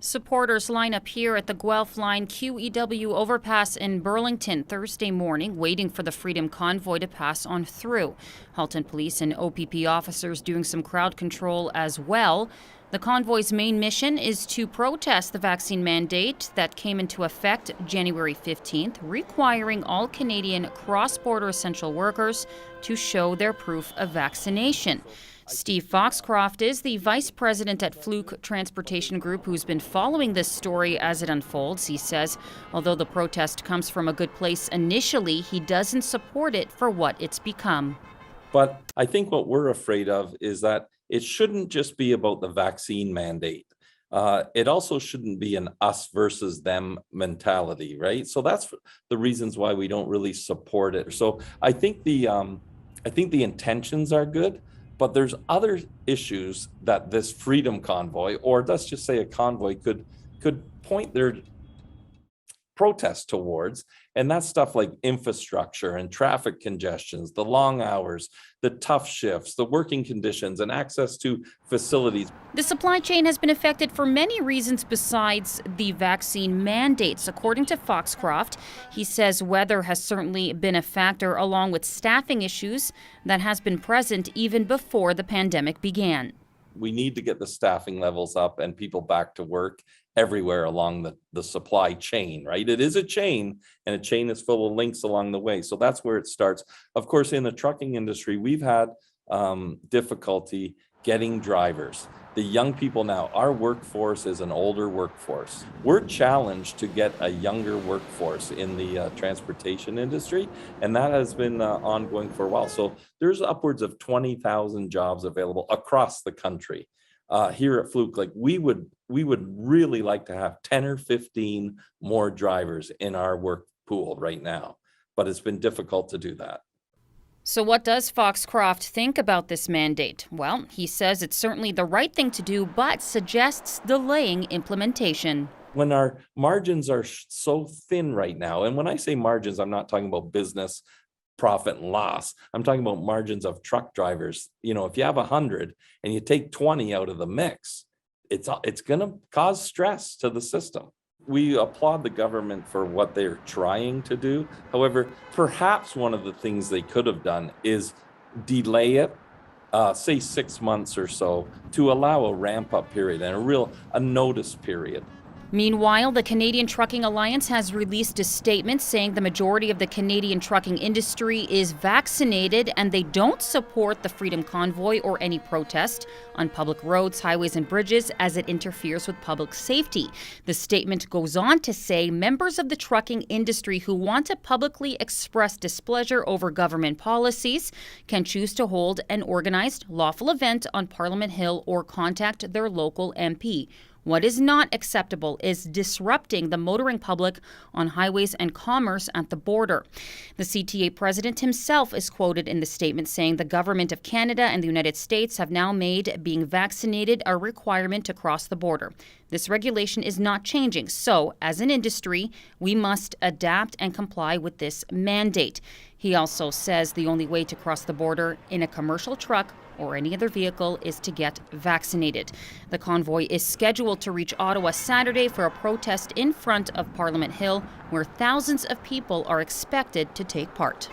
Supporters line up here at the Guelph Line QEW overpass in Burlington Thursday morning, waiting for the Freedom Convoy to pass on through. Halton police and OPP officers doing some crowd control as well. The convoy's main mission is to protest the vaccine mandate that came into effect January 15th, requiring all Canadian cross-border essential workers to show their proof of vaccination. Steve Foxcroft is the vice president at Fluke Transportation Group who's been following this story as it unfolds. He says, although the protest comes from a good place initially, he doesn't support it for what it's become. But I think what we're afraid of is that it shouldn't just be about the vaccine mandate. It also shouldn't be an us versus them mentality, right? So that's the reasons why we don't really support it. So I think the intentions are good. But there's other issues that this Freedom Convoy, or let's just say a convoy, could point their protest towards, and that's stuff like infrastructure and traffic congestions, the long hours, the tough shifts, the working conditions, and access to facilities. The supply chain has been affected for many reasons besides the vaccine mandates. According to Foxcroft, he says weather has certainly been a factor, along with staffing issues that has been present even before the pandemic began. We need to get the staffing levels up and people back to work everywhere along the supply chain, right? It is a chain, and a chain is full of links along the way. So that's where it starts. Of course, in the trucking industry, we've had difficulty getting drivers. The young people now, our workforce is an older workforce. We're challenged to get a younger workforce in the transportation industry, and that has been ongoing for a while. So there's upwards of 20,000 jobs available across the country. Here at Fluke, like we would really like to have 10 or 15 more drivers in our work pool right now, but it's been difficult to do that. So what does Foxcroft think about this mandate? Well, he says it's certainly the right thing to do, but suggests delaying implementation. When our margins are so thin right now, and when I say margins, I'm not talking about business profit and loss. I'm talking about margins of truck drivers. You know, if you have 100 and you take 20 out of the mix, it's going to cause stress to the system. We applaud the government for what they're trying to do. However, perhaps one of the things they could have done is delay it, say 6 months or so, to allow a ramp-up period and a notice period. Meanwhile, the Canadian Trucking Alliance has released a statement saying the majority of the Canadian trucking industry is vaccinated and they don't support the Freedom Convoy or any protest on public roads, highways, and bridges as it interferes with public safety. The statement goes on to say members of the trucking industry who want to publicly express displeasure over government policies can choose to hold an organized, lawful event on Parliament Hill or contact their local MP. What is not acceptable is disrupting the motoring public on highways and commerce at the border. The CTA president himself is quoted in the statement saying the government of Canada and the United States have now made being vaccinated a requirement to cross the border. This regulation is not changing, so as an industry, we must adapt and comply with this mandate. He also says the only way to cross the border in a commercial truck or any other vehicle is to get vaccinated. The convoy is scheduled to reach Ottawa Saturday for a protest in front of Parliament Hill, where thousands of people are expected to take part.